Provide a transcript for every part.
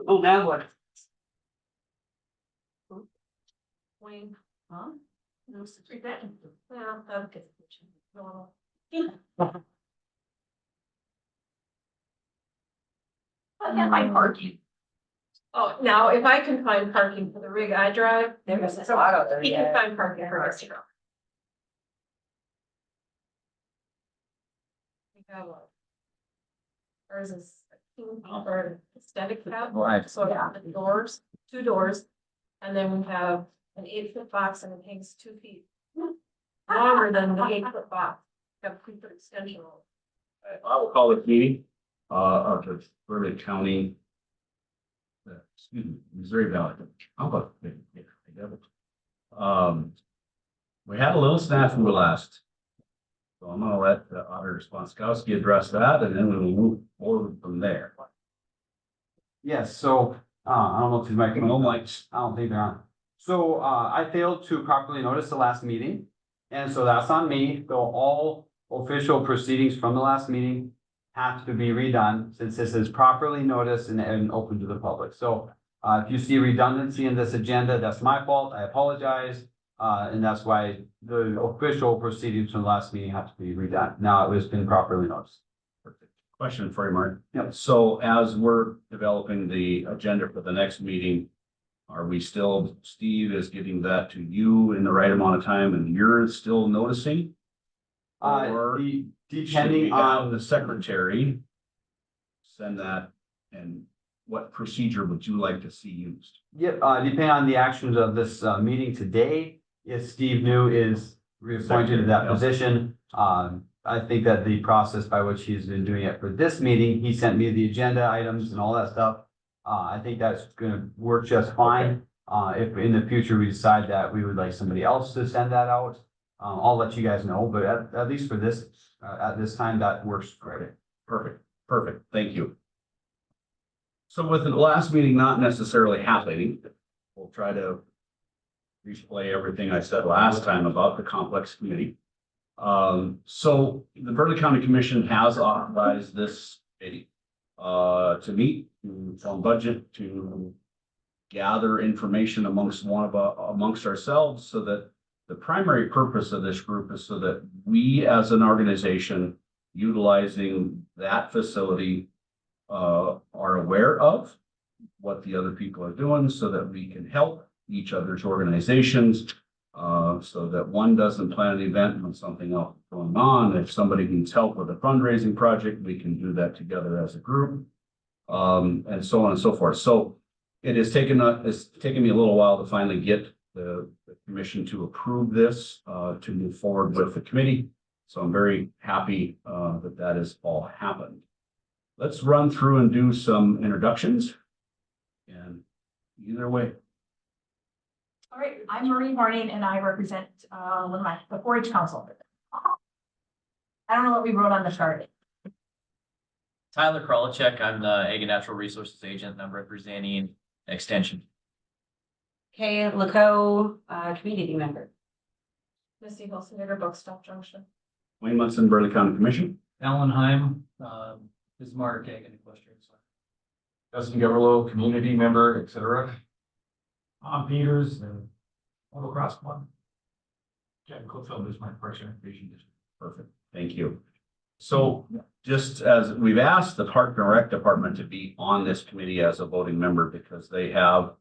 Oh, now what? Wayne. Huh? No, read that. Well, okay. Normal. I can't find parking. Oh, now if I can find parking for the rig I drive, There's a spot out there. he can Yeah. find parking for his truck. We have a. Ours is a king or aesthetic cab. Right. So it has doors, 2 doors, and then we have an 8-foot box and it hangs 2 feet. Longer than the 8-foot box. Have 3-foot extension on it. I will call this meeting, of the Burley County. Excuse me, Missouri Valley. How about? Yeah, I got it. We had a little snafu last. So I'm gonna let Auditor Sponskowski address that and then we will move forward from there. Yes, so, I don't know if these mic, No mics. I don't think they're on. So, I failed to properly notice the last meeting. And so that's on me, though all official proceedings from the last meeting have to be redone since this is properly noticed and open to the public. So, if you see redundancy in this agenda, that's my fault. I apologize. And that's why the official proceedings from the last meeting have to be redone. Now it has been properly noticed. Question for you, Mark. Yep. So as we're developing the agenda for the next meeting, are we still, Steve is getting that to you in the right amount of time and you're still noticing? Or should we Depending have on, the secretary send that, and what procedure would you like to see used? depending on the actions of this, meeting today, if Steve New is reappointed to that Secretary, yeah. position, I think that the process by which he's been doing it for this meeting, he sent me the agenda items and all that stuff. I think that's gonna work just fine. If in the future we decide that we would like somebody else to send that out, I'll let you guys know, but at least for this, at this time, that works great. Perfect, thank you. So with the last meeting not necessarily happening, we'll try to replay everything I said last time about the complex committee. So the Burley County Commission has authorized this committee to meet on budget, to gather information amongst ourselves, so that the primary purpose of this group is so that we as an organization utilizing that facility are aware of what the other people are doing so that we can help each other's organizations, so that one doesn't plan an event when something else is going on. If somebody needs help with a fundraising project, we can do that together as a group, and so on and so forth. So it's taken me a little while to finally get the commission to approve this, to move forward with the committee. So I'm very happy that has all happened. Let's run through and do some introductions. And either way. All right, I'm Marie Horning and I represent the 4-H Council. I don't know what we wrote on the chart. Tyler Krolichek, I'm the Ag and Natural Resources Agent, and I'm representing Extension. Okay, Laco, community member. Missy Hilsinger, Bookstop Junction. Wayne Munson, Burley County Commission. Alan Heim, Bismarck Ag and Equestrian. Justin Geverlo, community member, etc. Tom Peters and Motocross Club. Jen Clifford is my Parks and Recreation District. Perfect, thank you. So just as we've asked the Park and Rec Department to be on this committee as a voting member, because they have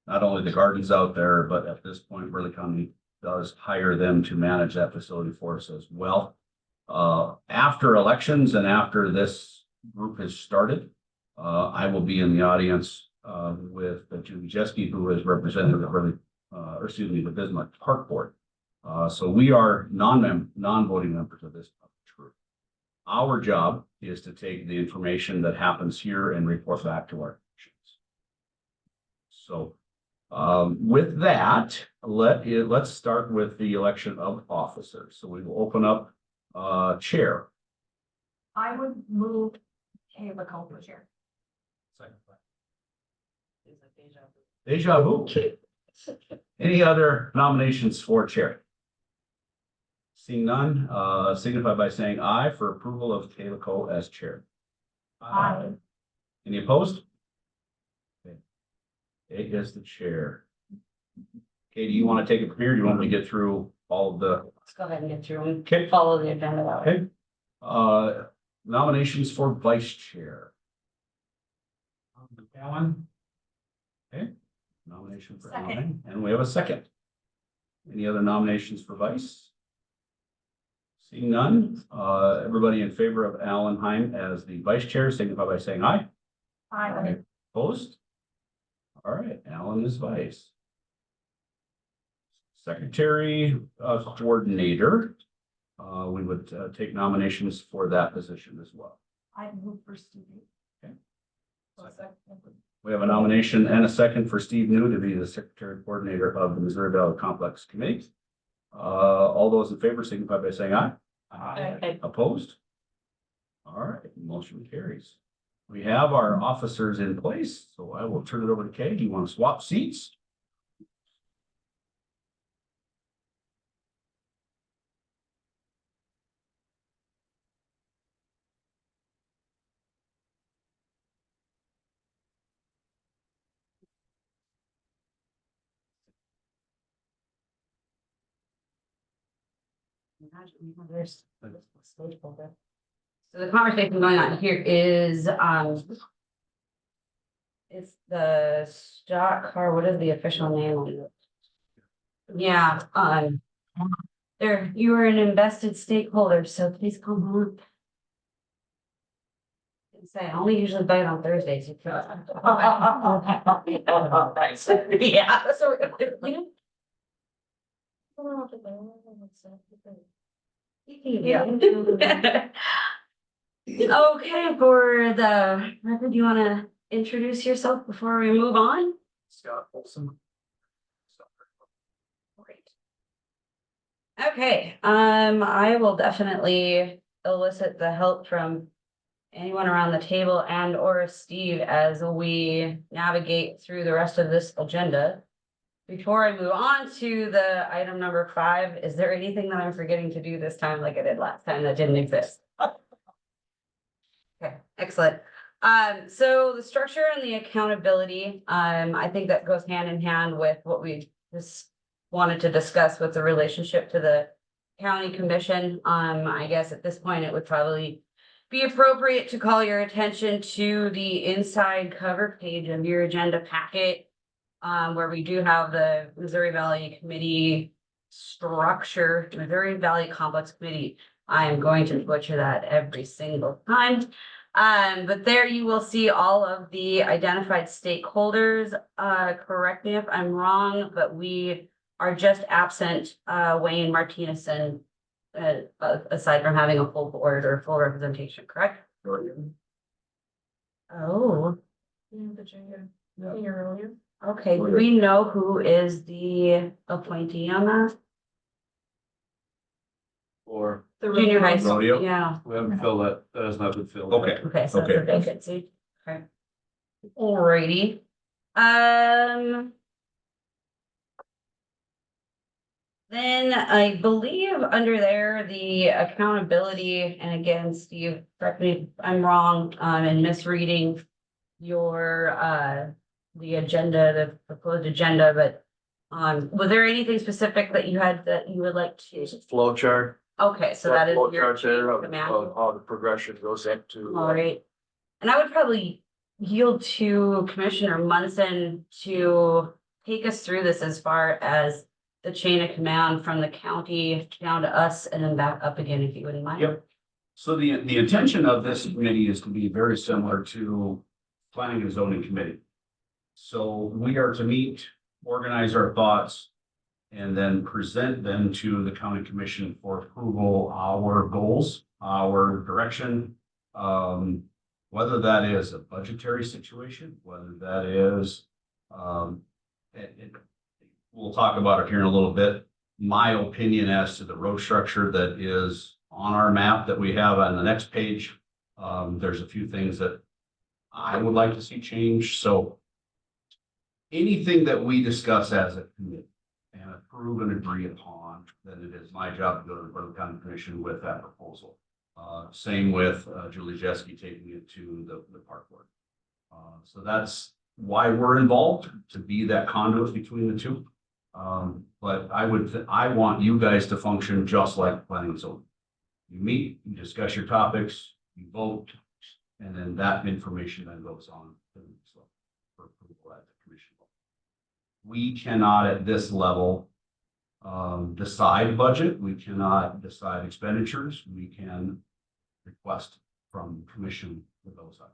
not only the gardens out there, but at this point, Burley County does hire them to manage that facility for us as well. After elections and after this group has started, I will be in the audience with Julie Jeske, who is representing the Bismarck Park Board. So we are non-voting members of this group. Our job is to take the information that happens here and report back to our commissions. So with that, let's start with the election of officers. So we will open up chair. I would move Kayla Cole for chair. Second. Deja vu. Any other nominations for chair? Seeing none, signify by saying aye for approval of Kayla Cole as chair. Aye. Any opposed? Okay, Kay is the chair. Kay, do you want to take it from here? Do you want me to get through all of the, Let's go ahead and get through and okay, follow the agenda that way. okay. Nominations for vice chair. Alan? Okay, nomination for Second. Alan, and we have a second. Any other nominations for vice? Seeing none, everybody in favor of Alan Heim as the vice chair, signify by saying aye. Aye. Opposed? All right, Alan is vice. Secretary, coordinator, we would take nominations for that position as well. I move for Steve. I'll second. We have a nomination and a second for Steve New to be the secretary coordinator of the Missouri Valley Complex Committee. All those in favor signify by saying aye. Aye. Opposed? All right, motion carries. We have our officers in place, so I will turn it over to Kay. Do you want to swap seats? So the conversation going on here is, it's the stock car, what is the official name on it? Yeah, there, you are an invested stakeholder, so please come on. Say, I only usually bite on Thursdays. Yeah, so. Yeah. Okay, for the record, do you wanna introduce yourself before we move on? Scott Olson. Great. Okay, I will definitely elicit the help from anyone around the table and or Steve as we navigate through the rest of this agenda. Before I move on to the item number 5, is there anything that I'm forgetting to do this time like I did last time that didn't exist? Okay, excellent. So the structure and the accountability, I think that goes hand in hand with what we just wanted to discuss with the relationship to the county commission. I guess at this point, it would probably be appropriate to call your attention to the inside cover page of your agenda packet, where we do have the Missouri Valley Committee structure, Missouri Valley Complex Committee. I am going to butcher that every single time. But there you will see all of the identified stakeholders. Correct me if I'm wrong, but we are just absent Wayne Martinezson, aside from having a full board or full representation, correct? Oh, But you're here earlier. okay. Do we know who is the appointee on that? Or The Junior high rodeo. school, Rodeo? yeah. we haven't filled that, that has not been filled. Okay. Okay, so that's a Okay. vacancy. Okay. Alrighty. Then I believe under there, the accountability, and again, Steve, correct me if I'm wrong, in misreading your, the agenda, the proposed agenda, but was there anything specific that you had that you would like to? There's a flow chart. Okay, so that is Flow your chart there chain of of command. how the progression goes up to. All right. And I would probably yield to Commissioner Munson to take us through this as far as the chain of command from the county down to us and then back up again, if you wouldn't mind. Yep. So the intention of this committee is to be very similar to planning and zoning committee. So we are to meet, organize our thoughts, and then present them to the county commission for approval, our goals, our direction. Whether that is a budgetary situation, whether that is, we'll talk about it here in a little bit. My opinion as to the road structure that is on our map that we have on the next page. There's a few things that I would like to see change, so anything that we discuss as a committee and approve and agree upon, then it is my job to go to the Board of County Commission with that proposal. Same with Julie Jeske taking it to the park board. So that's why we're involved, to be that conduit between the two. But I want you guys to function just like planning and zoning. You meet, you discuss your topics, you vote, and then that information then goes on to the next level for approval at the commission level. We cannot at this level decide budget, we cannot decide expenditures, we can request from commission for those items.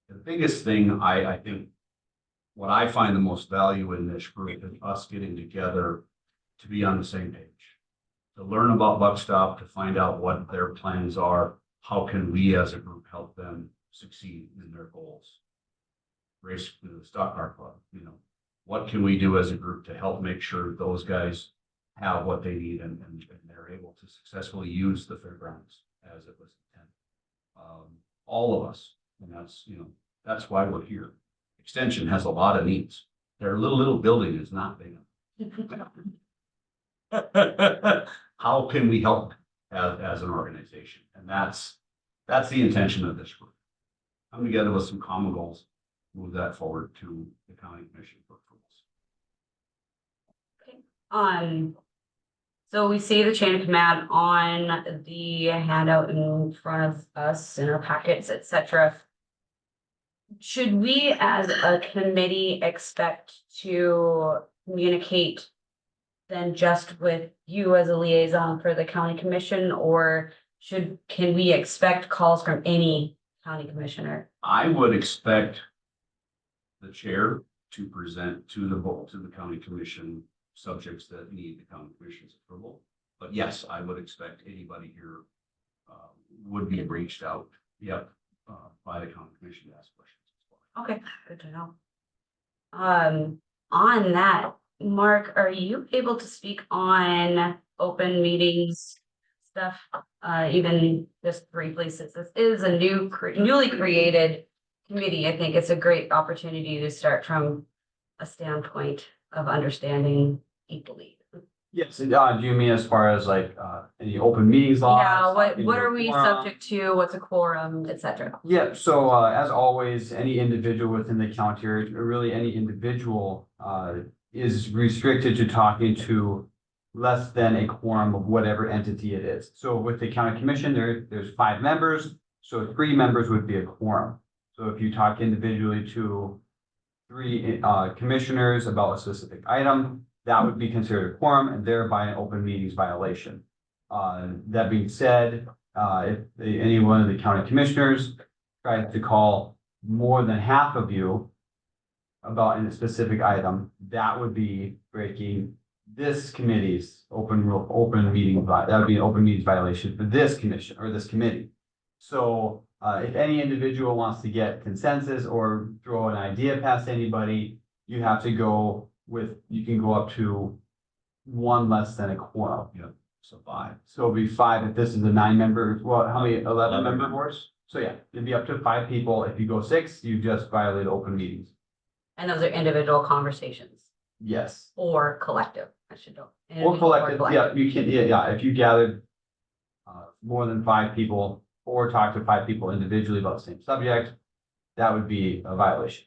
The biggest thing I think, what I find the most value in this group is us getting together to be on the same page. To learn about Buckstop, to find out what their plans are, how can we as a group help them succeed in their goals? Race to the Stock Car Club, what can we do as a group to help make sure those guys have what they need and they're able to successfully use the fairgrounds as it was intended. All of us, and that's why we're here. Extension has a lot of needs. Their little building is not big enough. How can we help as an organization? And that's the intention of this group. Come together with some common goals, move that forward to the county commission for approvals. So we see the chain of command on the handout in front of us in our packets, etc. Should we as a committee expect to communicate then just with you as a liaison for the county commission, or can we expect calls from any county commissioner? I would expect the chair to present to the county commission subjects that need the county commission's approval. But yes, I would expect anybody here would be reached out, by the county commission to ask questions as well. Okay, good to know. On that, Mark, are you able to speak on open meetings stuff? Even just briefly, since this is a newly created committee, I think it's a great opportunity to start from a standpoint of understanding equally. Yes, do you mean as far as like any open meetings laws? Yeah, what are we Quorum? subject to? What's a quorum, etc.? Yeah, so as always, any individual within the county, or really any individual is restricted to talking to less than a quorum of whatever entity it is. So with the county commission, there's 5 members, so 3 members would be a quorum. So if you talk individually to 3 commissioners about a specific item, that would be considered a quorum and thereby an open meetings violation. That being said, if any one of the county commissioners tries to call more than half of you about a specific item, that would be breaking this committee's open meeting, that would be an open meetings violation for this commission or this committee. So if any individual wants to get consensus or throw an idea past anybody, you have to go you can go up to 1 less than a quorum. So 5. So it'll be 5 if this is a 9-member, well, how many, 11 member boards? So yeah, it'd be up to 5 people. If you go 6, you just violate open meetings. And those are individual conversations Yes. or collective, I should know. Or collective, yeah, you can, if you gathered more than 5 people or talk to 5 people individually about the same subject, that would be a violation.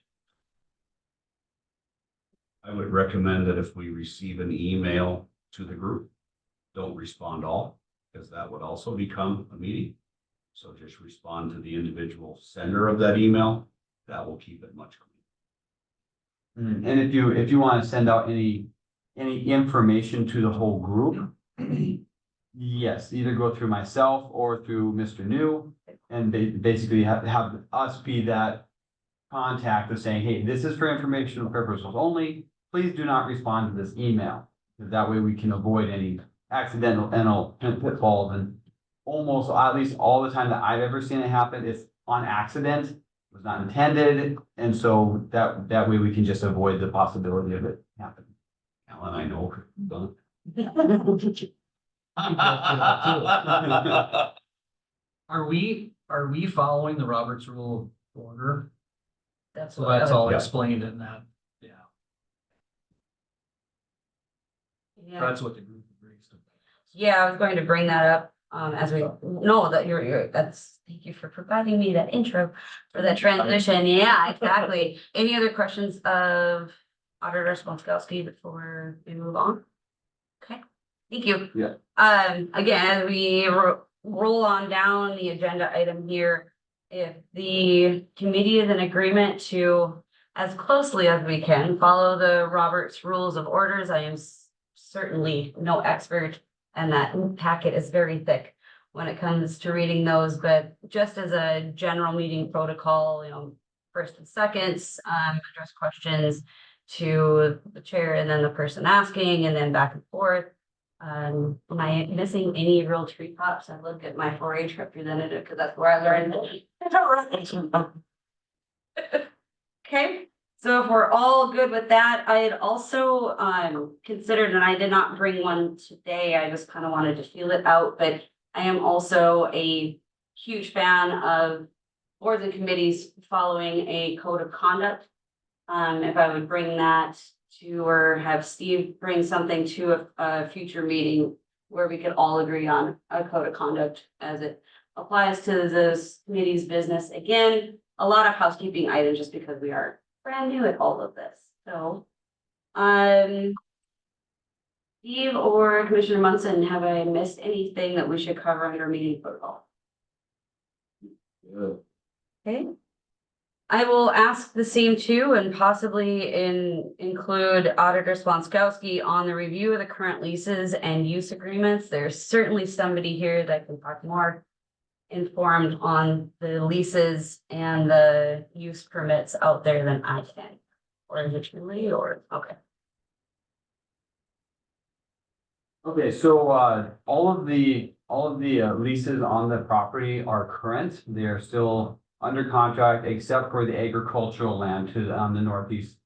I would recommend that if we receive an email to the group, don't respond all, because that would also become a meeting. So just respond to the individual sender of that email. That will keep it much cleaner. And if you want to send out any information to the whole group, yes, either go through myself or through Mr. New, and basically have us be that contact of saying, hey, this is for informational purposes only. Please do not respond to this email. That way we can avoid any accidental pitfalls, and almost, at least all the time that I've ever seen it happen, it's on accident, it was not intended. And so that way we can just avoid the possibility of it happening. Alan, I know. Done. Are we following the Roberts Rule of Order? That's So what that's I all was- explained in that. Yeah, Yeah. that's what the group agrees to. Yeah, I was going to bring that up. as we know that thank you for providing me that intro for that transition. Yeah, exactly. Any other questions of Auditor Sponskowski before we move on? Okay, thank you. Yeah. Again, as we roll on down the agenda item here, if the committee is in agreement to, as closely as we can, follow the Roberts Rules of Orders, I am certainly no expert, and that packet is very thick when it comes to reading those, but just as a general meeting protocol, first and seconds, address questions to the chair and then the person asking, and then back and forth. Am I missing any real tree tops? I look at my 4-H representative because that's where I learned. Okay, so if we're all good with that, I had also considered, and I did not bring one today, I just kind of wanted to feel it out, but I am also a huge fan of boards and committees following a code of conduct. If I would bring that to, or have Steve bring something to a future meeting where we could all agree on a code of conduct as it applies to this committee's business. Again, a lot of housekeeping items just because we are brand new at all of this. So, Steve or Commissioner Munson, have I missed anything that we should cover under meeting protocol? Okay. I will ask the same too, and possibly include Auditor Sponskowski on the review of the current leases and use agreements. There's certainly somebody here that can talk more informed on the leases and the use permits out there than I can. Or is it Julie or, okay. Okay, so all of the leases on the property are current. They are still under contract, except for the agricultural land to on the northeast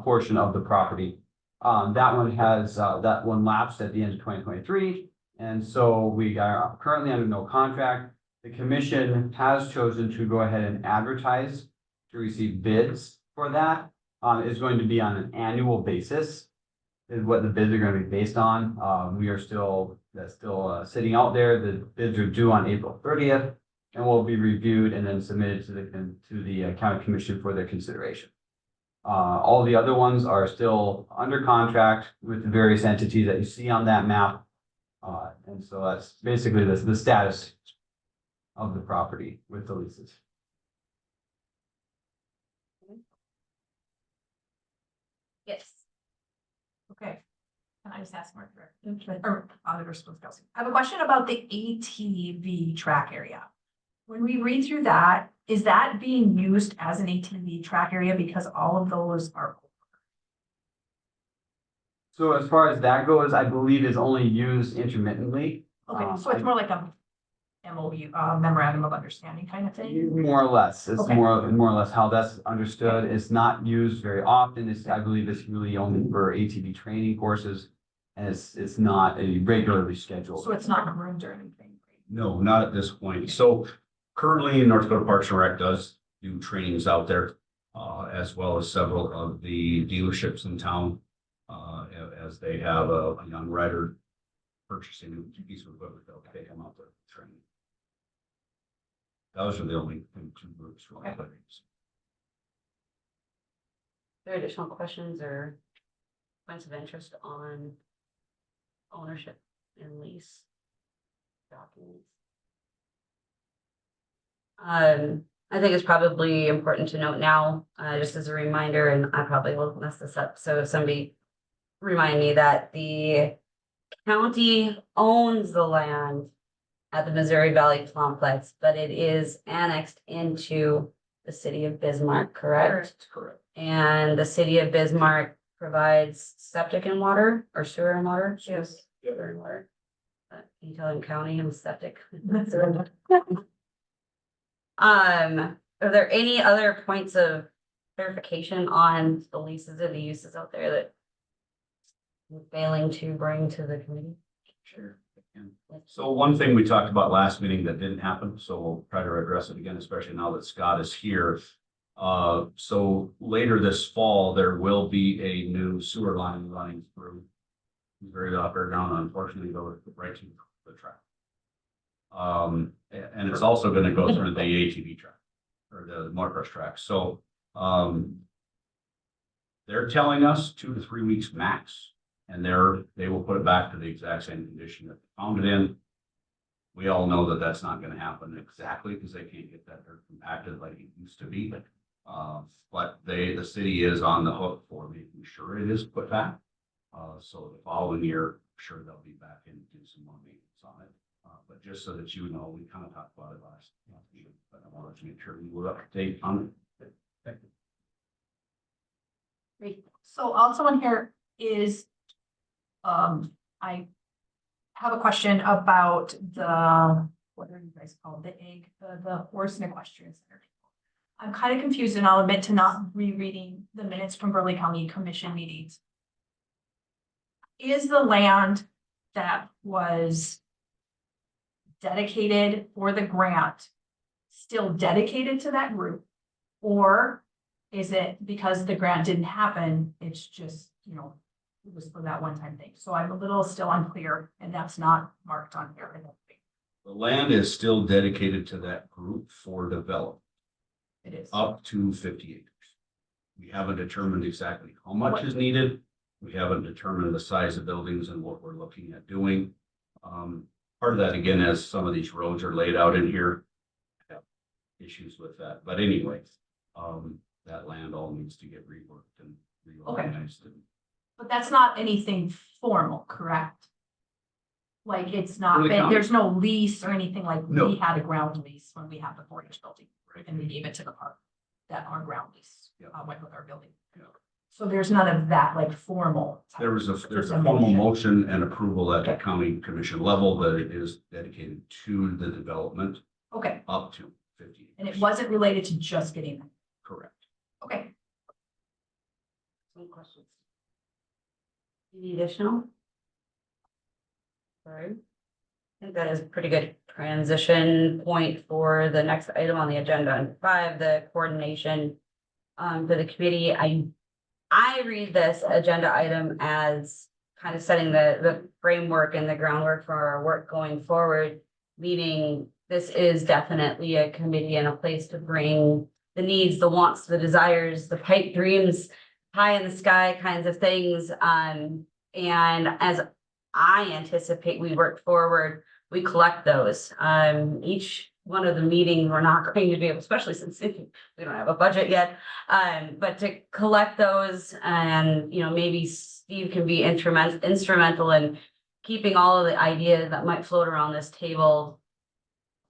portion of the property. That one lapsed at the end of 2023, and so we are currently under no contract. The commission has chosen to go ahead and advertise to receive bids for that. It's going to be on an annual basis, is what the bids are going to be based on. That's still sitting out there. The bids are due on April 30th. And will be reviewed and then submitted to the county commission for their consideration. All the other ones are still under contract with the various entities that you see on that map. And so that's basically the status of the property with the leases. Yes. Okay. Can I just ask Mark or Auditor Sponskowski? I have a question about the ATV track area. When we read through that, is that being used as an ATV track area because all of those are? So as far as that goes, I believe is only used intermittently. Okay, so it's more like a MOU, memorandum of understanding kind of thing? More or less. It's Okay. more or less how that's understood. It's not used very often. I believe it's really only for ATV training courses. And it's not a regularly scheduled. So it's not groomed or anything? No, not at this point. So currently, North Dakota Parks and Rec does do trainings out there, as well as several of the dealerships in town. As they have a young rider purchasing a piece of equipment, they'll take them out there for training. Those are the only two groups. Okay. Are there additional questions or points of interest on ownership and lease documents? I think it's probably important to note now, just as a reminder, and I probably will mess this up, so if somebody remind me that the county owns the land at the Missouri Valley Complex, but it is annexed into the city of Bismarck, correct? Correct. And the city of Bismarck provides septic and water or sewer and water? Yes. Sewer and water. Can you tell him county and septic? Are there any other points of clarification on the leases or the uses out there that we're failing to bring to the committee? Sure. So one thing we talked about last meeting that didn't happen, so we'll try to address it again, especially now that Scott is here. So later this fall, there will be a new sewer line running through very upper ground, unfortunately, go right to the track. And it's also gonna go through the ATV track or the motocross track. So, they're telling us 2 to 3 weeks max, and they will put it back to the exact same condition that they found it in. We all know that that's not gonna happen exactly because they can't get that dirt compacted like it used to be. But the city is on the hook for making sure it is put back. So the following year, I'm sure they'll be back and do some more maintenance on it. But just so that you know, we kind of talked about it last year, but I wanted to make sure we were up to date on it. Thank you. Great. So also in here is, I have a question about what are you guys called? The horse and equestrian center. I'm kind of confused and I'll admit to not rereading the minutes from Burley County Commission meetings. Is the land that was dedicated for the grant still dedicated to that group? Or is it because the grant didn't happen, it's just, it was for that one-time thing? So I'm a little still unclear, and that's not marked on here, I don't think. The land is still dedicated to that group for development, It is. up to 50 acres. We haven't determined exactly how much is needed. We haven't determined the size of buildings and what we're looking at doing. Part of that, again, as some of these roads are laid out in here, I have issues with that. But anyways, that land all needs to get reworked and reorganized. But that's not anything formal, correct? Like, it's not, Burley County. there's no lease or anything like, No. we had a ground lease when we had the 4-H building, Right. and we gave it to the park. That our ground lease, Yeah. went with our building. Yeah. So there's none of that, like, formal. There's a Just a formal motion. motion and approval at the county commission level that it is dedicated to the development Okay, up to 50. and it acres. wasn't related to just getting them. Correct. Okay, Any questions? Any additional? Sorry. I think that is a pretty good transition point for the next item on the agenda. And 5, the coordination for the committee. I read this agenda item as kind of setting the framework and the groundwork for our work going forward. Meaning this is definitely a committee and a place to bring the needs, the wants, the desires, the pipe dreams, pie in the sky kinds of things. And as I anticipate we work forward, we collect those. Each one of the meetings, we're not going to be able, especially since we don't have a budget yet. But to collect those and, maybe Steve can be instrumental in keeping all of the ideas that might float around this table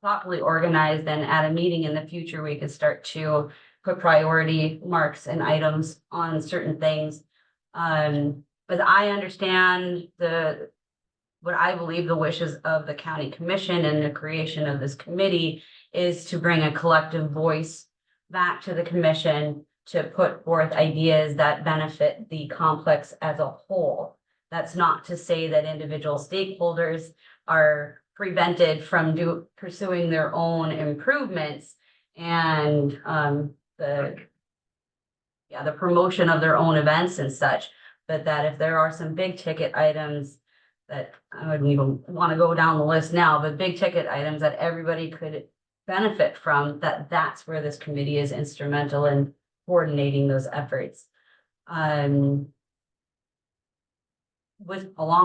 thoughtfully organized, and at a meeting in the future, we could start to put priority marks and items on certain things. But I understand what I believe the wishes of the county commission and the creation of this committee is to bring a collective voice back to the commission to put forth ideas that benefit the complex as a whole. That's not to say that individual stakeholders are prevented from pursuing their own improvements and the promotion of their own events and such, but that if there are some big ticket items that I wouldn't even want to go down the list now, but big ticket items that everybody could benefit from, that's where this committee is instrumental in coordinating those efforts. Along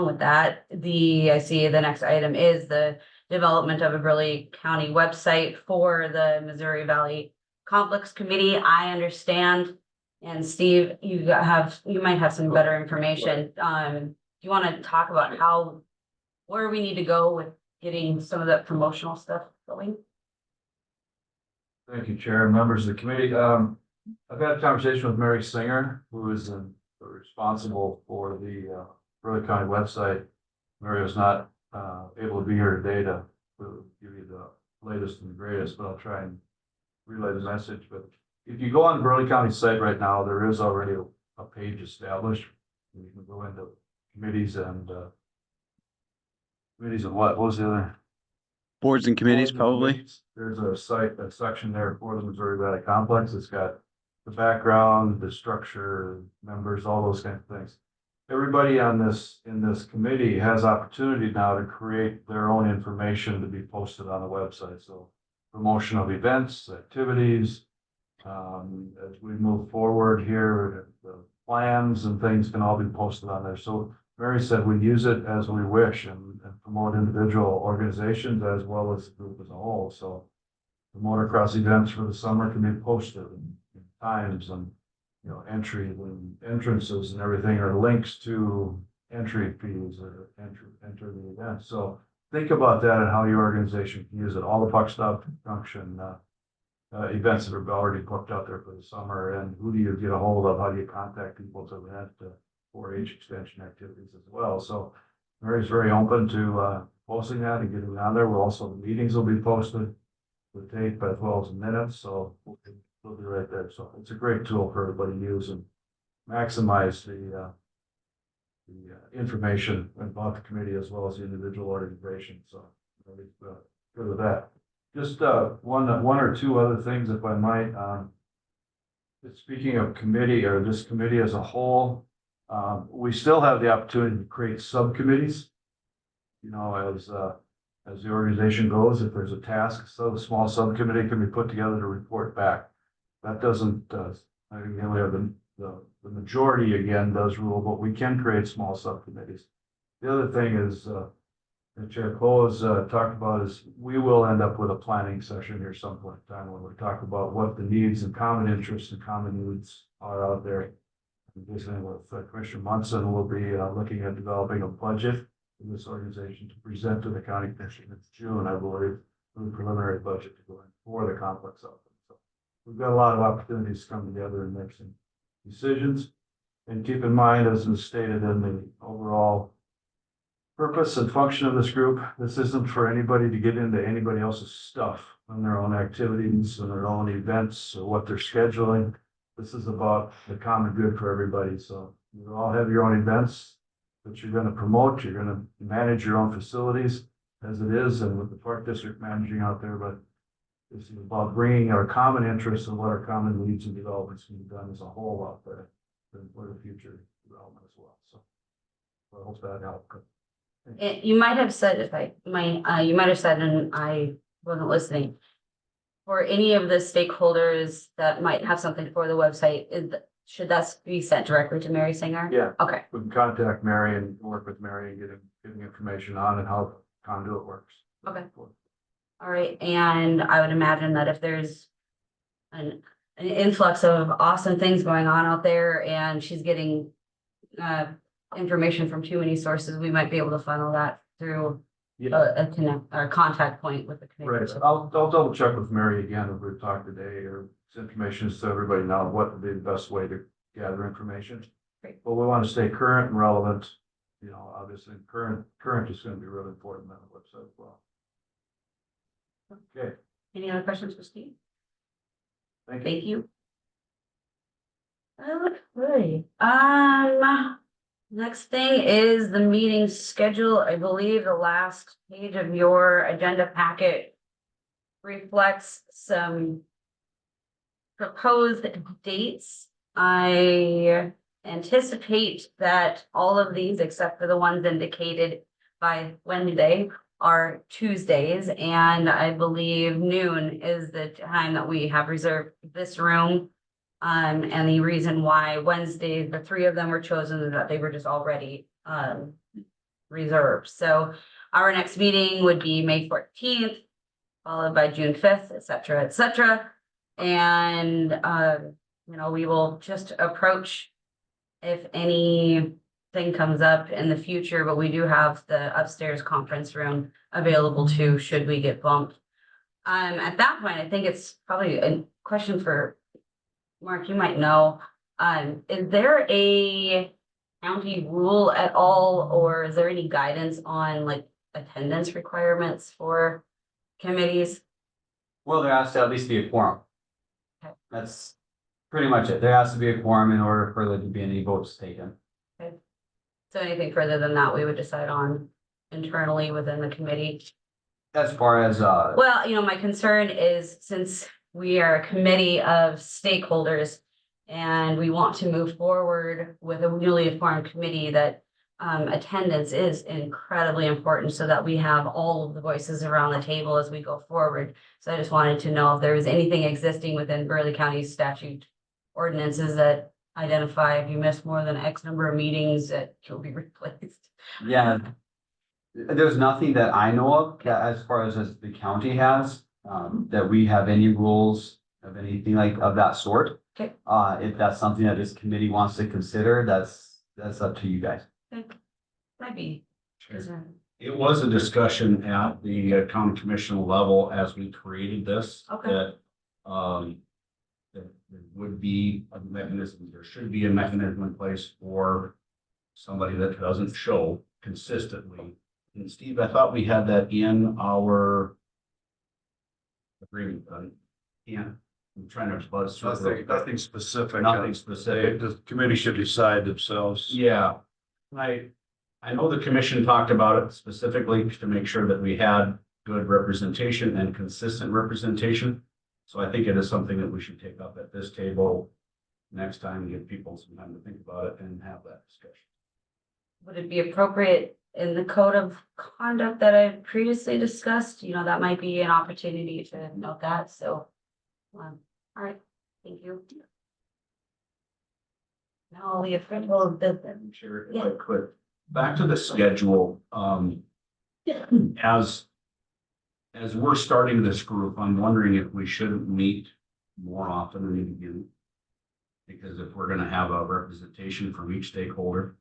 with that, I see the next item is the development of a Burley County website for the Missouri Valley Complex Committee. I understand, and Steve, you might have some better information. Do you want to talk about where we need to go with getting some of that promotional stuff going? Thank you, Chair and members of the committee. I've had a conversation with Mary Singer, who is responsible for the Burley County website. Mary was not able to be here today to give you the latest and the greatest, but I'll try and relay the message. But if you go on the Burley County site right now, there is already a page established. You can go into committees and what was the other? Boards and committees, probably. There's a section there for the Missouri Valley Complex. It's got the background, the structure, members, all those kind of things. everybody on this, in this committee has opportunity now to create their own information to be posted on the website, so promotion of events, activities. As we move forward here, the plans and things can all be posted on there, so Mary said we use it as we wish and promote individual organizations as well as the group as a whole, so the motocross events for the summer can be posted in times and, you know, entry and entrances and everything are links to entry fees or enter the event. So think about that and how your organization can use it. All the Puck Stop Junction events that are already booked out there for the summer, and who do you get a hold of? How do you contact people to rent 4-H extension activities as well? So Mary's very open to posting that and getting it on there. We'll also, the meetings will be posted with tape as well as minutes, so we'll be right there. So it's a great tool for everybody to use and maximize the information about the committee as well as the individual organization. So good with that. Just one or two other things, if I might. Speaking of committee or this committee as a whole, we still have the opportunity to create subcommittees. You know, as the organization goes, if there's a task, so a small subcommittee can be put together to report back. That doesn't, again, we have the majority again does rule, but we can create small subcommittees. The other thing is, that Chair Cole has talked about is we will end up with a planning session here some point in time when we talk about what the needs and common interests and common needs are out there. Visiting with Commissioner Munson, we'll be looking at developing a budget for this organization to present to the county commission in June, I believe, for the preliminary budget to go in for the complex outfit. So we've got a lot of opportunities to come together and make some decisions. And keep in mind, as was stated in the overall purpose and function of this group, this isn't for anybody to get into anybody else's stuff on their own activities and their own events or what they're scheduling. This is about the common good for everybody. So you all have your own events that you're going to promote. You're going to manage your own facilities as it is, and with the park district managing out there. But this is about bringing our common interests and what our common needs and developments can be done as a whole out there for the future development as well. So I hope that helped. You might have said, you might have said, and I wasn't listening. For any of the stakeholders that might have something for the website, should that be sent directly to Mary Singer? Yeah. Okay, We can contact Mary and work with Mary and getting information on and how conduit works. Okay. all right, and I would imagine that if there's an influx of awesome things going on out there and she's getting information from too many sources, we might be able to funnel that through Yeah, a connect or contact point with the right. committee. I'll double check with Mary again if we talk today or this information so everybody knows what would be the best way to gather information. Great. But we want to stay current and relevant. You know, obviously current is going to be really important on the website as well. Okay, Any other questions for Steve? thank you. Thank you. Okay, next thing is the meeting schedule. I believe the last page of your agenda packet reflects some proposed dates. I anticipate that all of these, except for the ones indicated by Wednesday, are Tuesdays, and I believe noon is the time that we have reserved this room. And the reason why Wednesday, the three of them were chosen is that they were just already reserved. So our next meeting would be May 14th, followed by June 5th, et cetera, et cetera. And you know, we will just approach if anything comes up in the future, but we do have the upstairs conference room available too, should we get bumped. At that point, I think it's probably a question for Mark, you might know, is there a county rule at all, or is there any guidance on like attendance requirements for committees? Well, there has to at least be a quorum. Okay. That's pretty much it. There has to be a quorum in order for there to be any votes taken. So anything further than that, we would decide on internally within the committee. As far as, Well, you know, my concern is since we are a committee of stakeholders and we want to move forward with a newly formed committee, that attendance is incredibly important so that we have all of the voices around the table as we go forward. So I just wanted to know if there was anything existing within Burley County statute ordinances that identify if you miss more than X number of meetings that you'll be replaced. Yeah. There's nothing that I know of that as far as the county has, that we have any rules of anything like of that sort. Okay. If that's something that this committee wants to consider, that's up to you guys. Might be. It was a discussion at the county commission level as we created this. Okay. That, that there would be a mechanism, there should be a mechanism in place for somebody that doesn't show consistently. And Steve, I thought we had that in our agreement, yeah, I'm trying to buzz through. Nothing specific. Nothing specific. The committee should decide themselves. Yeah, I know the commission talked about it specifically to make sure that we had good representation and consistent representation. So I think it is something that we should take up at this table next time, give people some time to think about it and have that discussion. Would it be appropriate in the code of conduct that I previously discussed? You know, that might be an opportunity to note that, so. All right, thank you. Now the official business. Sure, if Yeah. I could, back to the schedule, as we're starting this group, I'm wondering if we shouldn't meet more often in the beginning. Because if we're gonna have a representation from each stakeholder,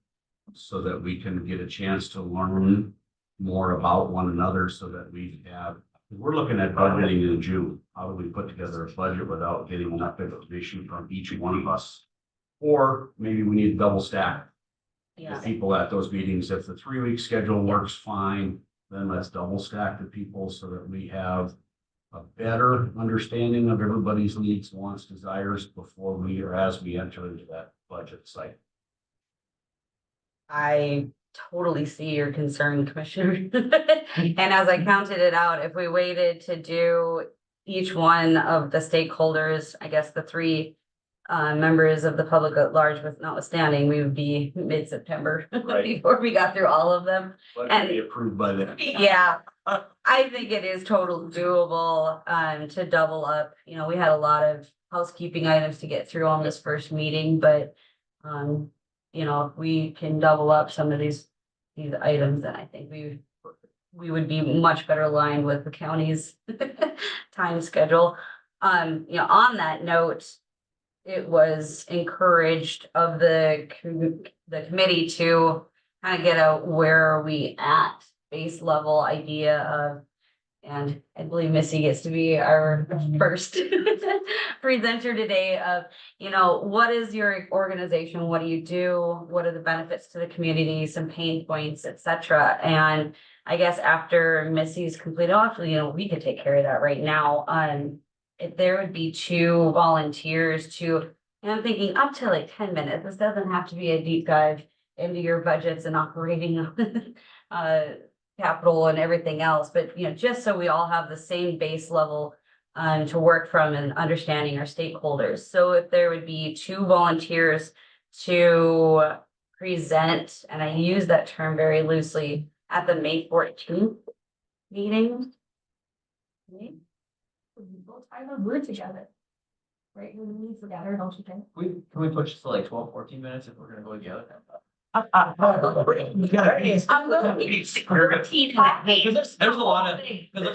so that we can get a chance to learn more about one another, so that we have, we're looking at budgeting in June. How do we put together a budget without getting enough information from each one of us? Or maybe we need double stack the Yeah, people at those meetings. If the 3-week schedule works fine, then let's double stack the people so that we have a better understanding of everybody's needs, wants, desires before we, or as we enter into that budget cycle. I totally see your concern, Commissioner. And as I counted it out, if we waited to do each one of the stakeholders, I guess the three members of the public at large, with notwithstanding, we would be mid-September Right. before we got through all of them. But be approved by then. Yeah, I think it is totally doable, to double up. You know, we had a lot of housekeeping items to get through on this first meeting, but, you know, if we can double up some of these items, then I think we would be much better aligned with the county's time schedule. You know, on that note, it was encouraged of the committee to kind of get a where are we at base level idea of, and I believe Missy gets to be our first presenter today of, you know, what is your organization? What do you do? What are the benefits to the community? Some pain points, etc. And I guess after Missy's completed off, you know, we could take care of that right now. If there would be 2 volunteers to, and I'm thinking up to like 10 minutes. This doesn't have to be a deep dive into your budgets and operating capital and everything else, but you know, just so we all have the same base level to work from and understanding our stakeholders. So if there would be 2 volunteers to present, and I use that term very loosely, at the May 14th meeting. We're together. Right, we meet together, don't you think? Can we push this to like 12, 14 minutes if we're gonna go together? I'm looking There's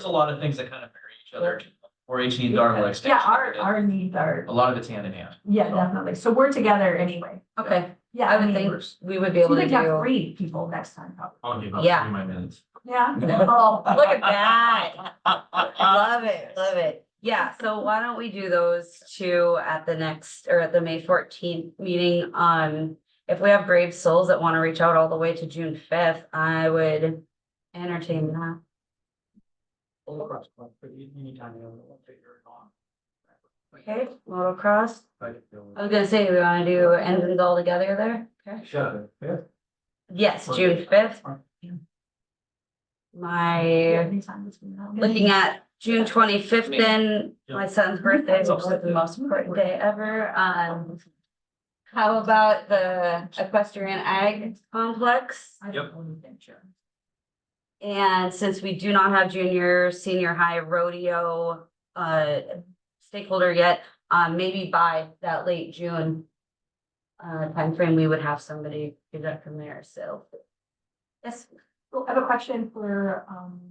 a lot of things that kind of marry each other, or each needs our like Yeah, extension. our needs are, A lot of it's hand in hand. yeah, definitely. So we're together anay. Okay, Yeah, I would think we would be able to We'd have do. 3 people next time, probably. I'll give up Yeah. 3 my minutes. Yeah. Oh, look at that. Love it, love it. Yeah, so why don't we do those 2 at the next, or at the May 14th meeting? If we have brave souls that want to reach out all the way to June 5th, I would entertain that. Anytime you want to figure it on. Okay, motocross. I I was gonna say, we wanna do engines all together there? Okay. Shut it. Yes, June 5th. My, looking at June 25th, then my son's birthday, which is the most important day ever. How about the equestrian ag complex? I don't know anything, sure. And since we do not have junior, senior high rodeo stakeholder yet, maybe by that late June timeframe, we would have somebody do that from there, so. Yes, so I have a question for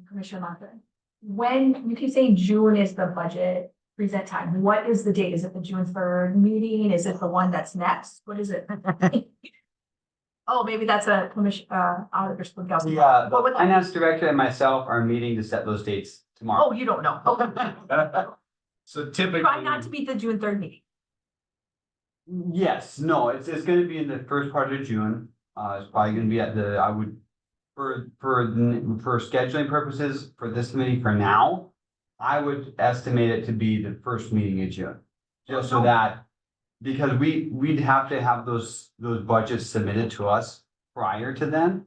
Commissioner Monson. When you keep saying June is the budget present time, what is the date? Is it the June 3rd meeting? Is it the one that's next? What is it? Oh, maybe that's a commission, Auditor Spilkowski. Yeah, What the would that- finance director and myself are meeting to set those dates tomorrow. Oh, you don't know. Okay. So typically. Try not to be the June 3rd meeting. Yes, no, it's gonna be in the first part of June. It's probably gonna be at the, I would, for scheduling purposes for this committee for now, I would estimate it to be the first meeting in June. Just so that, because we'd have to have those budgets submitted to us prior to then.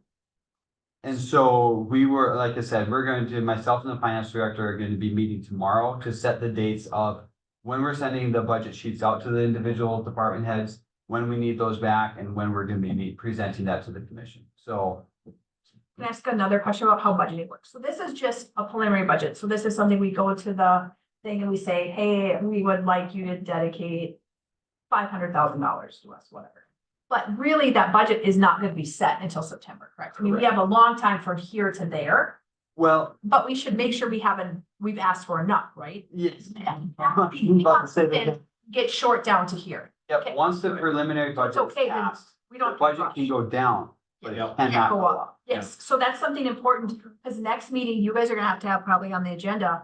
And so we were, like I said, we're going to, myself and the finance director are going to be meeting tomorrow to set the dates of when we're sending the budget sheets out to the individual department heads, when we need those back, and when we're gonna be presenting that to the commission. So Can I ask another question about how budgeting works? So this is just a preliminary budget. So this is something we go to the thing and we say, hey, we would like you to dedicate $500,000 to us, whatever. But really, that budget is not going to be set until September, correct? I mean, we have a long time from here to there, well, but we should make sure we've asked for enough, right? yes. I'm about to say that. Get short down to here. Yep, Okay. once the preliminary So it's budget is okay, then passed, we the don't. budget can go down, but it Yep. cannot Go go up. up. Yes, so that's something important, because next meeting, you guys are gonna have probably on the agenda,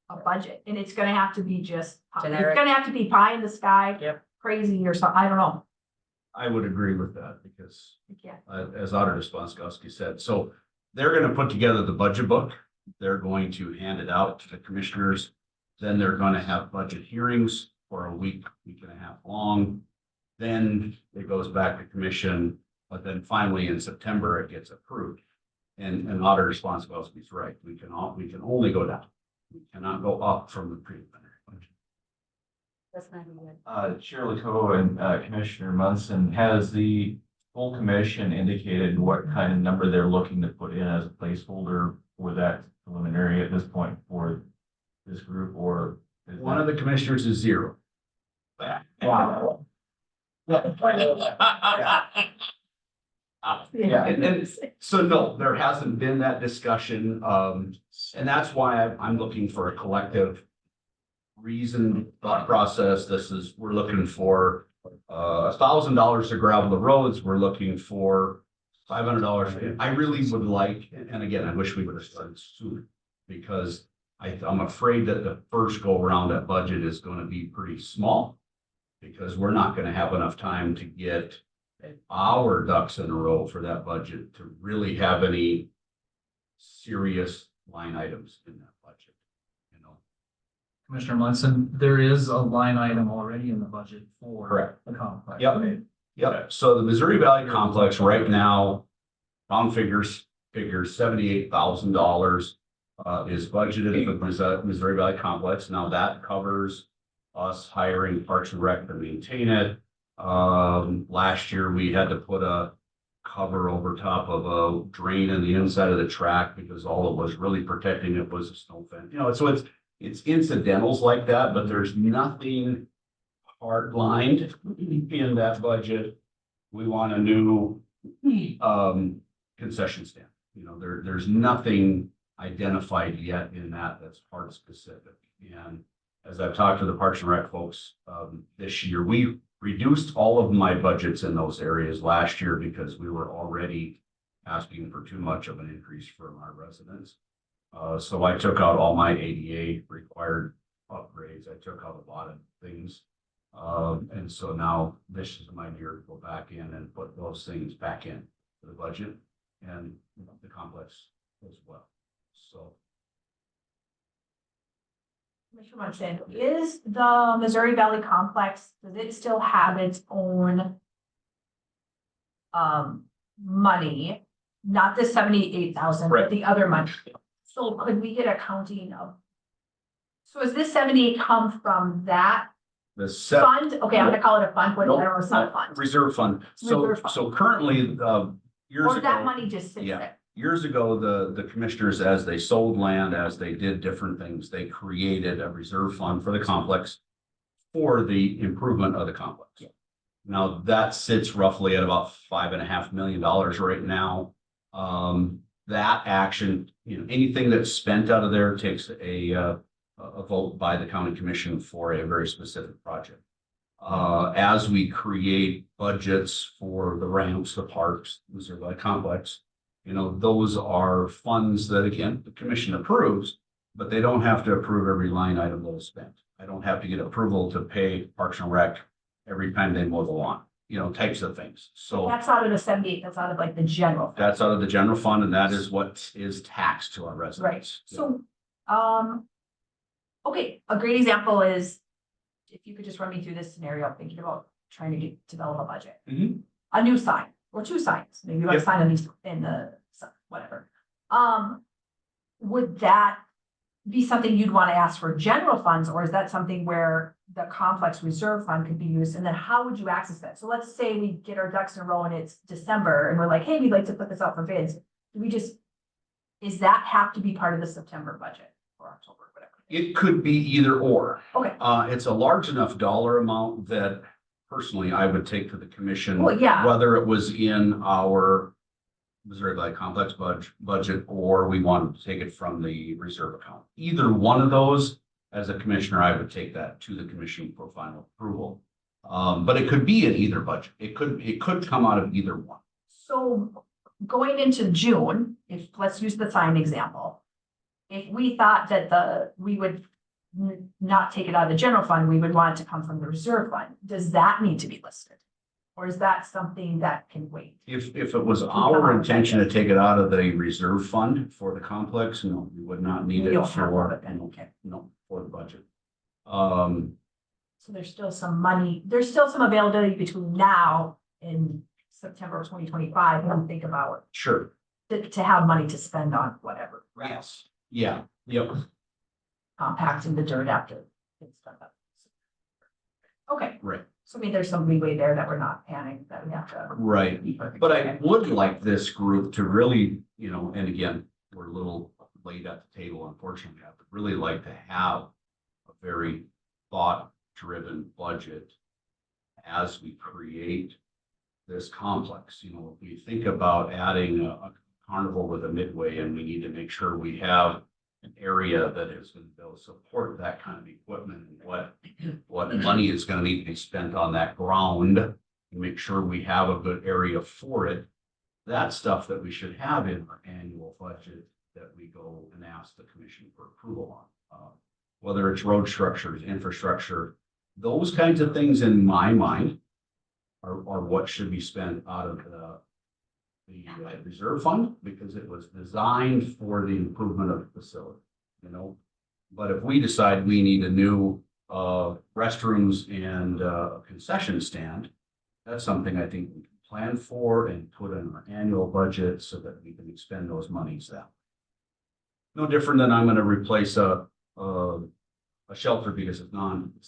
a budget, and it's gonna have to be just, it's Generic. gonna have to be pie in the sky. Yep. Crazy or something, I don't know. I would agree with that because Yeah. as Auditor Sponskowski said, so they're gonna put together the budget book. They're going to hand it out to the commissioners. Then they're gonna have budget hearings for a week and a half long. Then it goes back to commission, but then finally in September, it gets approved. And Auditor Sponskowski's right, we can only go down. We cannot go up from the preliminary budget. That's not good. Chair Leco and Commissioner Munson, has the full commission indicated what kind of number they're looking to put in as a placeholder for that preliminary at this point for this group, or? is One that- of the commissioners is zero. Wow. Yeah. And so no, there hasn't been that discussion, and that's why I'm looking for a collective reasoned thought process. We're looking for $1,000 to gravel the roads. We're looking for $500. I really would like, and again, I wish we would have started sooner, because I'm afraid that the first go around that budget is gonna be pretty small, because we're not gonna have enough time to get our ducks in a row for that budget to really have any serious line items in that budget, you know? Commissioner Munson, there is a line item already in the budget for. Correct. The complex. Yep. right? Yep, so the Missouri Valley Complex right now, round figures $78,000 is budgeted for the Missouri Valley Complex. Now that covers us hiring Parks and Rec to maintain it. Last year we had to put a cover over top of a drain in the inside of the track because all it was really protecting it was a snow fence. You know, so it's incidentals like that, but there's nothing hard lined in that budget. We want a new concession stand. You know, there's nothing identified yet in that that's hard specific. And as I've talked to the Parks and Rec folks this year, we reduced all of my budgets in those areas last year because we were already asking for too much of an increase from our residents. So I took out all my ADA required upgrades. I took out a lot of things. And so now this is my year to go back in and put those things back in to the budget and the complex as well. So. Commissioner Munson, is the Missouri Valley Complex, does it still have its own money? Not the 78,000, but Right. the other money. So could we get accounting of? So is this 78 come from that the set. Fund, okay, I'm gonna call it a fund, whatever, it's not a fund. Reserve fund. So, Reserve fund. so currently, years Or that ago, money just sits yeah. there. years ago, the commissioners, as they sold land, as they did different things, they created a reserve fund for the complex for the improvement of the complex. Now, that sits roughly at about $5.5 million right now. That action, anything that's spent out of there takes a vote by the county commission for a very specific project. As we create budgets for the ramps, the parks, the Missouri Complex, those are funds that, again, the commission approves, but they don't have to approve every line item that is spent. I don't have to get approval to pay Parks and Rec every time they mow the lawn, types of things. So That's out of the 78, that's out of like the general. fund. that's out of the general fund, and that is what is taxed to our Right, residents. so, okay, a great example is, if you could just run me through this scenario, thinking about trying to develop a budget. Mhm. A new sign, or two signs, maybe you want to Yep. sign in these, in the, whatever. Would that be something you'd want to ask for general funds, or is that something where the complex reserve fund could be used, and then how would you access that? So let's say we get our ducks in a row and it's December, and we're like, hey, we'd like to put this out for bids. Is that have to be part of the September budget or October, whatever? It could be either or. Okay. It's a large enough dollar amount that personally I would take to the commission. Well, yeah. Whether it was in our Missouri Valley Complex budget, or we wanted to take it from the reserve account. Either one of those, as a commissioner, I would take that to the commission for final approval. But it could be in either budget. It could come out of either one. So going into June, let's use the sign example. If we thought that we would not take it out of the general fund, we would want it to come from the reserve fund. Does that need to be listed? Or is that something that can wait? If it was our intention to take it out of the reserve fund for the complex, no, we would not need You it don't have for, it then, okay. no, for the budget. So there's still some money, there's still some availability between now and September of 2025, when we think about Sure. to have money to spend on whatever. Yes. Yeah, yep. Compacting the dirt after it's done up. Okay, Right. so I mean, there's some leeway there that we're not panicked, that we have to. Right. But I would like this group to really, and again, we're a little late at the table, unfortunately. I would really like to have a very thought-driven budget as we create this complex. If we think about adding a carnival with a midway, and we need to make sure we have an area that is going to be able to support that kind of equipment, and what money is going to need to be spent on that ground, and make sure we have a good area for it. That's stuff that we should have in our annual budget that we go and ask the commission for approval on. Whether it's road structures, infrastructure, those kinds of things in my mind are what should be spent out of the reserve fund, because it was designed for the improvement of the facility, But if we decide we need a new restrooms and a concession stand, that's something I think we can plan for and put in our annual budget so that we can expend those monies that way. No different than I'm going to replace a shelter because it's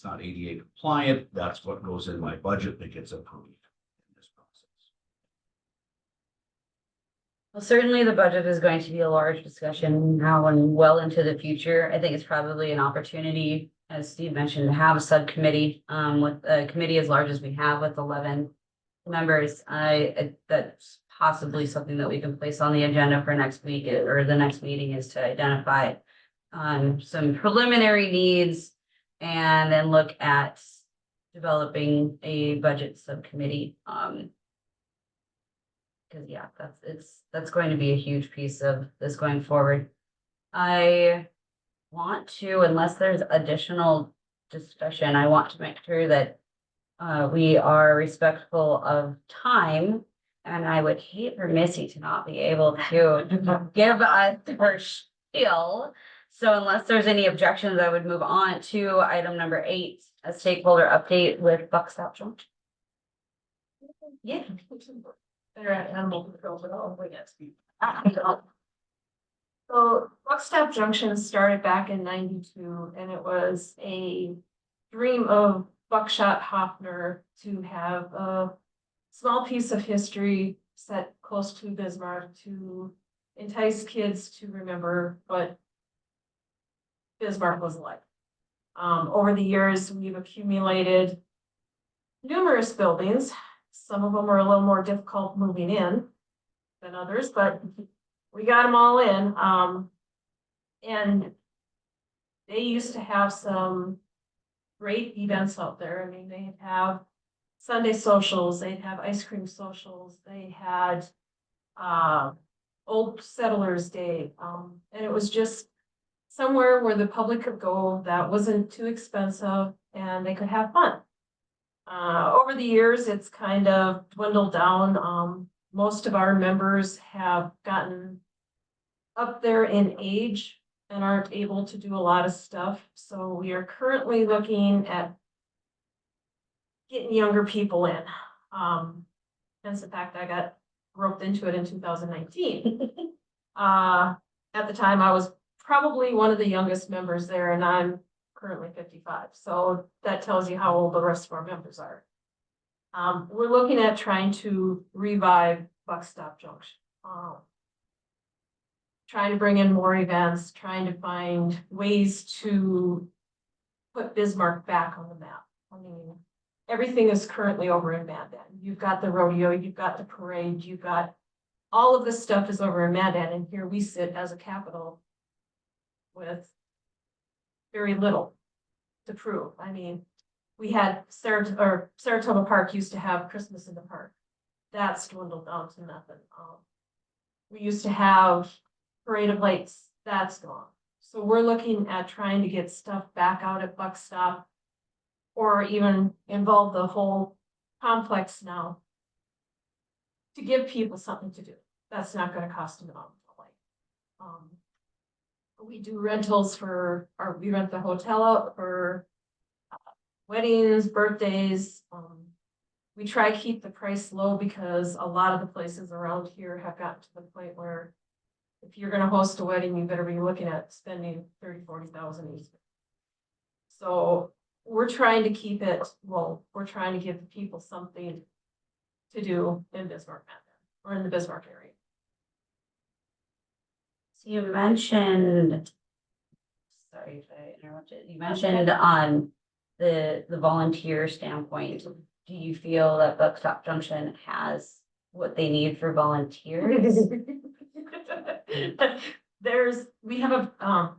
not ADA compliant. That's what goes in my budget that gets approved in this process. Well, certainly the budget is going to be a large discussion now and well into the future. I think it's probably an opportunity, as Steve mentioned, to have a subcommittee with a committee as large as we have with 11 members. That's possibly something that we can place on the agenda for next week, or the next meeting, is to identify some preliminary needs and then look at developing a budget subcommittee. Because yeah, that's going to be a huge piece of this going forward. I want to, unless there's additional discussion, I want to make sure that we are respectful of time. And I would hate for Missy to not be able to give us her spiel. So unless there's any objections, I would move on to item number 8, a stakeholder update with Buckstop Junction. Yeah. They're at animal control, but I'll wait it. So Buckstop Junction started back in '92, and it was a dream of Buckshot Hoffner to have a small piece of history set close to Bismarck to entice kids to remember what Bismarck was like. Over the years, we've accumulated numerous buildings. Some of them are a little more difficult moving in than others, but we got them all in. And they used to have some great events out there. I mean, they'd have Sunday socials, they'd have ice cream socials, they had Old Settlers Day. And it was just somewhere where the public could go that wasn't too expensive and they could have fun. Over the years, it's kind of dwindled down. Most of our members have gotten up there in age and aren't able to do a lot of stuff. So we are currently looking at getting younger people in. Hence the fact I got roped into it in 2019. At the time, I was probably one of the youngest members there, and I'm currently 55. So that tells you how old the rest of our members are. We're looking at trying to revive Buck Stop Junction. Trying to bring in more events, trying to find ways to put Bismarck back on the map. I mean, everything is currently over in Mandan. You've got the rodeo, you've got the parade, you've got all of this stuff is over in Mandan, and here we sit as a capital with very little to prove. I mean, we had Saratoga Park used to have Christmas in the park. That's dwindled down to nothing. We used to have Parade of Lights, that's gone. So we're looking at trying to get stuff back out at Buck Stop or even involve the whole complex now to give people something to do. That's not going to cost them an arm and a leg. We do rentals we rent the hotel out for weddings, birthdays. We try to keep the price low because a lot of the places around here have gotten to the point where if you're gonna host a wedding, you better be looking at spending 30,000, 40,000 each. So we're trying to keep it low. We're trying to give the people something to do in Bismarck, or in the Bismarck area. So you mentioned, sorry if I interrupted, you mentioned on the volunteer standpoint, do you feel that Buck Stop Junction has what they need for volunteers? We have a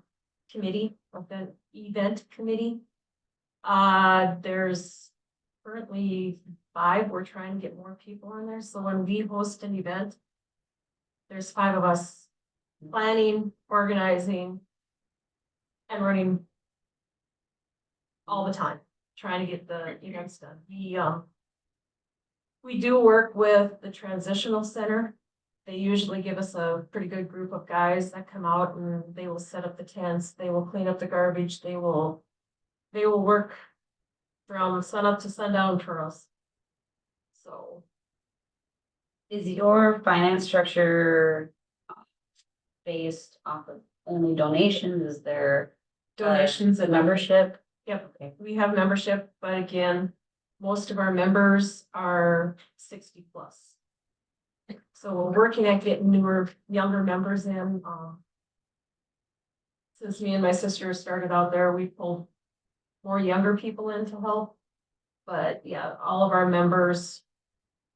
committee, an event committee. There's currently 5. We're trying to get more people in there. So when we host an event, there's 5 of us planning, organizing, and running all the time, trying to get the events done. We do work with the transitional center. They usually give us a pretty good group of guys that come out and they will set up the tents, they will clean up the garbage, they will work from sunup to sundown for us. So. Is your finance structure based off of only donations? Is there Donations and membership? Yep, we have membership, but again, most of our members are 60 plus. So we're working at getting younger members in. Since me and my sister started out there, we pulled more younger people in to help. But yeah, all of our members,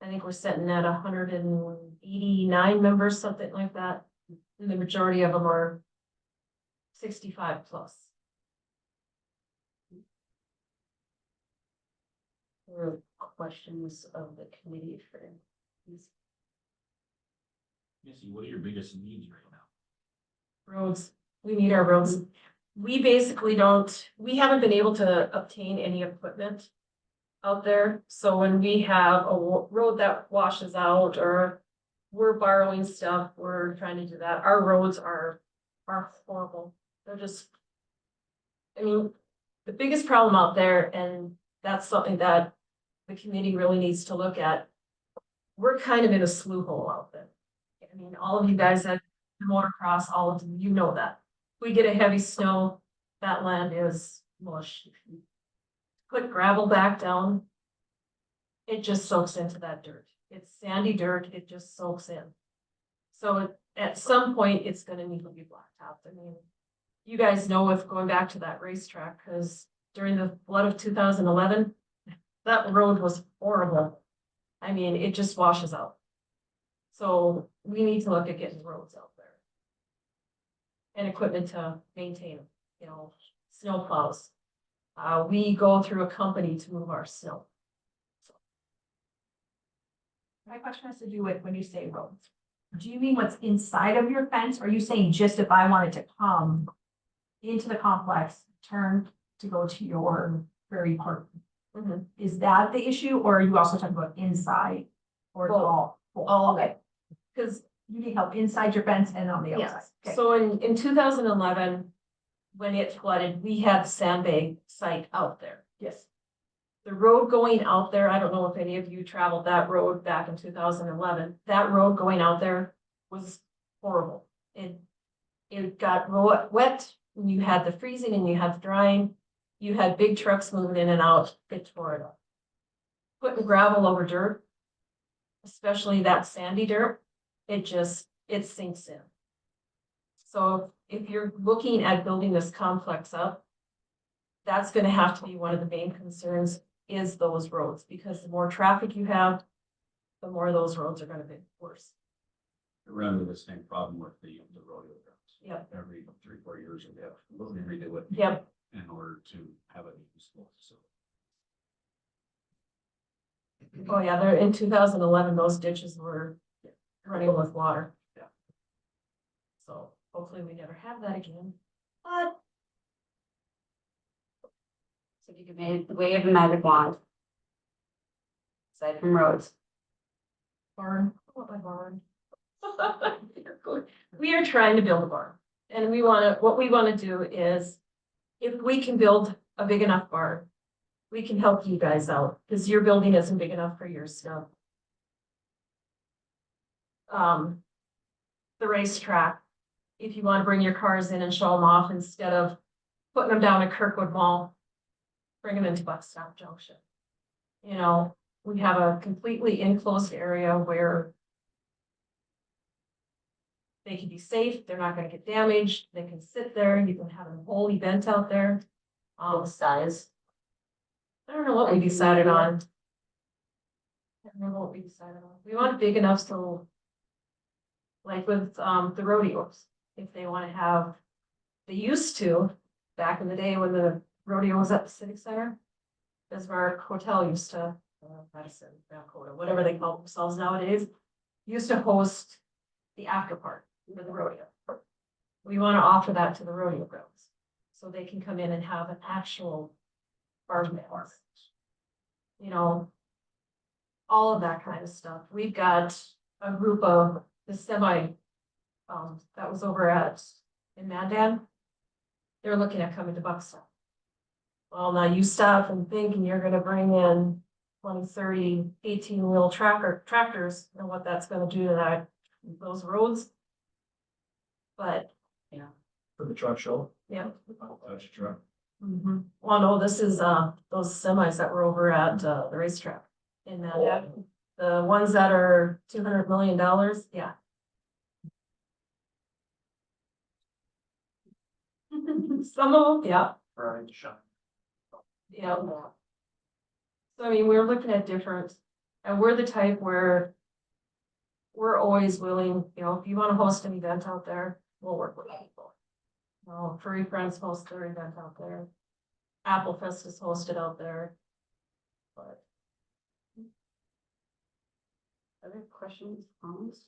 I think we're sitting at 189 members, something like that. And the majority of them are 65 plus. Or questions of the committee for these? Missy, what are your biggest needs right now? Roads, we need our roads. We basically we haven't been able to obtain any equipment out there. So when we have a road that washes out or we're borrowing stuff, we're trying to do that. Our roads are horrible. They're just, I mean, the biggest problem out there, and that's something that the committee really needs to look at. We're kind of in a slough hole out there. I mean, all of you guys that motocross, all of you, you know that. If we get a heavy snow, that land is mush. put gravel back down, it just soaks into that dirt. It's sandy dirt, it just soaks in. So at some point, it's gonna need to be blacktopped. I mean, you guys know with going back to that racetrack, because during the flood of 2011, that road was horrible. I mean, it just washes out. So we need to look at getting roads out there. And equipment to maintain them, you know, snow plows. We go through a company to move our snow. My question has to do with when you say roads. Do you mean what's inside of your fence? Or are you saying just if I wanted to come into the complex, turn to go to your Prairie Park? Mhm. Is that the issue, or are you also talking about inside? Or it's Both. all? All of it. Because you need help inside your fence and on the outside. Yes, Okay. so in 2011, when it flooded, we had the sandbag site out there. Yes. The road going out there, I don't know if any of you traveled that road back in 2011, that road going out there was horrible. It got wet, and you had the freezing and you had the drying, you had big trucks moving in and out, it tore it up. Putting gravel over dirt, especially that sandy dirt, it sinks in. So if you're looking at building this complex up, that's gonna have to be one of the main concerns, is those roads, because the more traffic you have, the more those roads are gonna be worse. Run into the same problem with the rodeo grounds. Yep. Every 3-4 years, we have to redo it. Yep. In order to have it useful, so. Oh, yeah, there, in 2011, those ditches were running with water. Yeah. So hopefully we never have that again, but So if you could wave a magic wand. Aside from roads. barn, I want my barn. We are trying to build a barn, and what we wanna do is, if we can build a big enough barn, we can help you guys out, because your building isn't big enough for your stuff. The racetrack, if you wanna bring your cars in and show them off instead of putting them down at Kirkwood Mall, bring them into Buckstop Junction. You know, we have a completely enclosed area where they can be safe, they're not gonna get damaged, they can sit there, you can have a whole event out there. Both size. I don't know what we decided on. I don't know what we decided on. We want it big enough so, like with, the rodeos, if they wanna have, they used to, back in the day when the rodeo was at the Civic Center. Bismarck Hotel used to, Madison, Dakota, whatever they call themselves nowadays, used to host the after party for the rodeo. We wanna offer that to the rodeo grounds, so they can come in and have an actual barn dance. You know, all of that kind of stuff. We've got a group of the semi, that was over in Mandan. They're looking at coming to Buxton. Well, now you stop and think, and you're gonna bring in 20, 30, 18-wheel tractors, and what that's gonna do to those roads. But, For the truck show. yeah. Touch truck. Well, no, this is, those semis that were over at, the racetrack in Manhattan. The ones that are $200 million, yeah. Some of them, yeah. Right, shot. Yeah. So I mean, we're looking at different, and we're the type where we're always willing, you know, if you wanna host an event out there, we'll work with people. Well, Furry Friends host their event out there. Apple Fest is hosted out there. But Other questions, comments?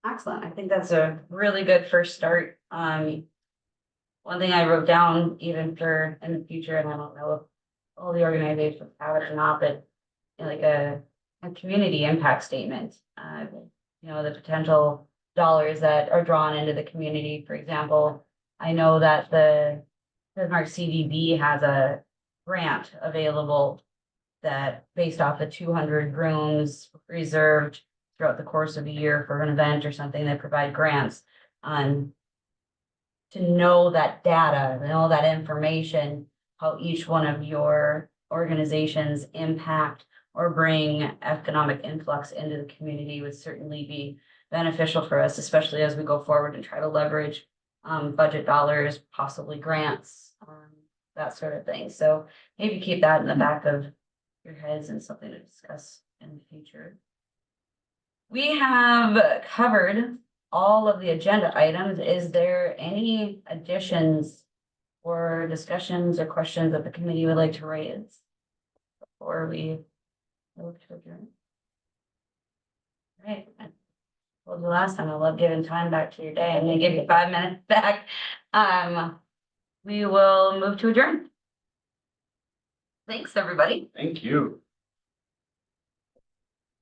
Excellent. I think that's a really good first start. One thing I wrote down even for in the future, and I don't know if all the organizations have it or not, but like a community impact statement. You know, the potential dollars that are drawn into the community. For example, I know that the Bismarck CDB has a grant available that based off the 200 rooms reserved throughout the course of a year for an event or something, they provide grants on to know that data, know that information, how each one of your organizations impact or bring economic influx into the community would certainly be beneficial for us, especially as we go forward and try to leverage budget dollars, possibly grants, that sort of thing. So maybe keep that in the back of your heads and something to discuss in the future. We have covered all of the agenda items. Is there any additions or discussions or questions that the committee would like to raise before we move to adjourn? Right. Well, the last time, I love giving time back to your day. I'm gonna give you 5 minutes back. We will move to adjourn. Thanks, everybody. Thank you.